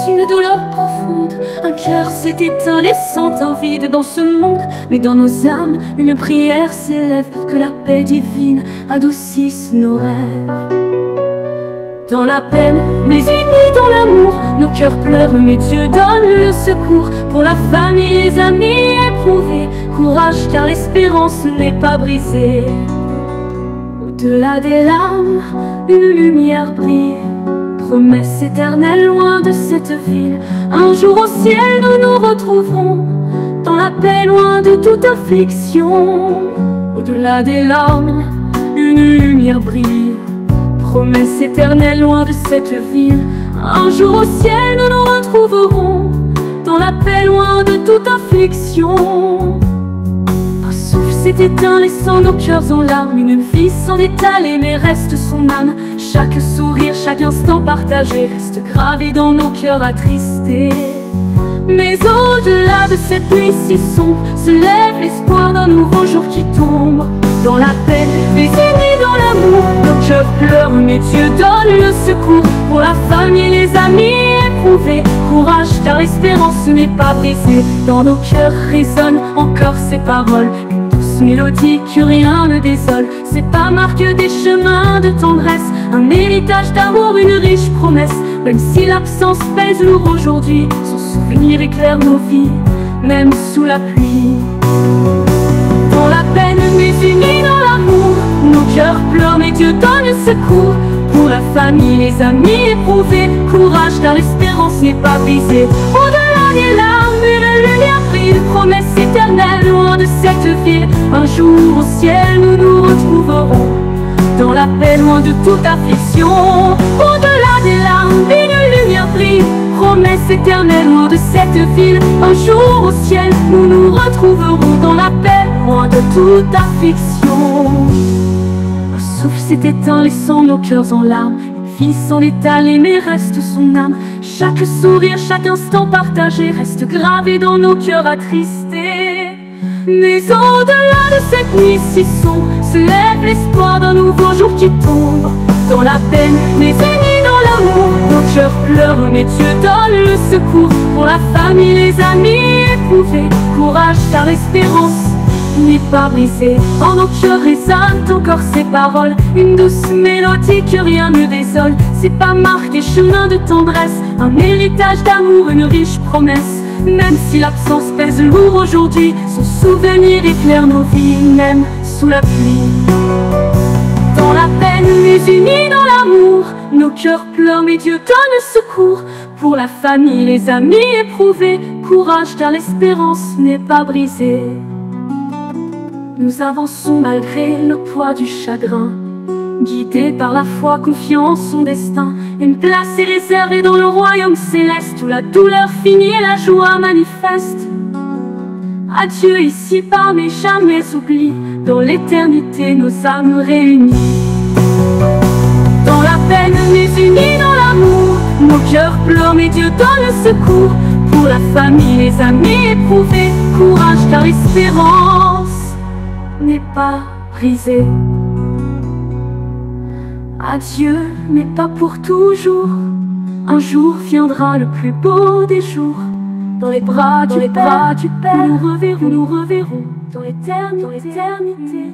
une douleur profonde. Un cœur s'est éteint, laissant un vide dans ce monde. Mais dans nos âmes, une prière s'élève, que la paix divine adoucisse nos rêves. Dans la peine, mais unis dans l'amour, nos cœurs pleurent, mais Dieu donne le secours. Pour la famille, les amis éprouvés, courage car l'espérance n'est pas brisée. Au-delà des larmes, une lumière brille, promesse éternelle loin de cette ville. Un jour au ciel nous nous retrouverons, dans la paix loin de toute affliction. Au-delà des larmes, une lumière brille, promesse éternelle loin de cette ville. Un jour au ciel nous nous retrouverons, dans la paix loin de toute affliction. Un souffle s'est éteint, laissant nos cœurs en larmes. Une vie s'en est allée, mais reste son âme. Chaque sourire, chaque instant partagé reste gravé dans nos cœurs attristés. Mais au-delà de cette nuit si sombre, se lève l'espoir d'un nouveau jour qui tombe. Dans la paix, mais unis dans l'amour, nos cœurs pleurent, mais Dieu donne le secours. Pour la famille, les amis éprouvés, courage car l'espérance n'est pas brisée. Dans nos cœurs résonnent encore ces paroles, une douce mélodie que rien ne désole. C'est pas marque des chemins de tendresse, un héritage d'amour, une riche promesse. Même si l'absence pèse lourd aujourd'hui, son souvenir éclaire nos vies, même sous la pluie. Dans la peine, mais unis dans l'amour, nos cœurs pleurent, mais Dieu donne le secours. Pour la famille, les amis éprouvés, courage car l'espérance n'est pas brisée. Au-delà des larmes, une lumière brille, promesse éternelle loin de cette ville. Un jour au ciel nous nous retrouverons, dans la paix loin de toute affliction. Au-delà des larmes, une lumière brille, promesse éternelle loin de cette ville. Un jour au ciel nous nous retrouverons, dans la paix loin de toute affliction. Un souffle s'est éteint, laissant nos cœurs en larmes. Une vie s'en est allée, mais reste son âme. Chaque sourire, chaque instant partagé reste gravé dans nos cœurs attristés. Mais au-delà de cette nuit si sombre, se lève l'espoir d'un nouveau jour qui tombe. Dans la peine, mais unis dans l'amour, nos cœurs pleurent, mais Dieu donne le secours. Pour la famille, les amis éprouvés, courage car l'espérance n'est pas brisée. En nos cœurs résonnent encore ces paroles, une douce mélodie que rien ne désole. C'est pas marque des chemins de tendresse, un héritage d'amour, une riche promesse. Même si l'absence pèse lourd aujourd'hui, son souvenir éclaire nos vies, même sous la pluie. Dans la peine, mais unis dans l'amour, nos cœurs pleurent, mais Dieu donne le secours. Pour la famille, les amis éprouvés, courage car l'espérance n'est pas brisée. Nous avançons malgré le poids du chagrin, guidés par la foi, confiants en son destin. Une place est réservée dans le royaume céleste, où la douleur finit et la joie manifeste. Adieu ici-bas, mais jamais oublie, dans l'éternité nos âmes réunies. Dans la peine, mais unis dans l'amour, nos cœurs pleurent, mais Dieu donne le secours. Pour la famille, les amis éprouvés, courage car l'espérance n'est pas brisée. Adieu, mais pas pour toujours. Un jour viendra le plus beau des jours. Dans les bras du Père, nous reverrons dans l'éternité.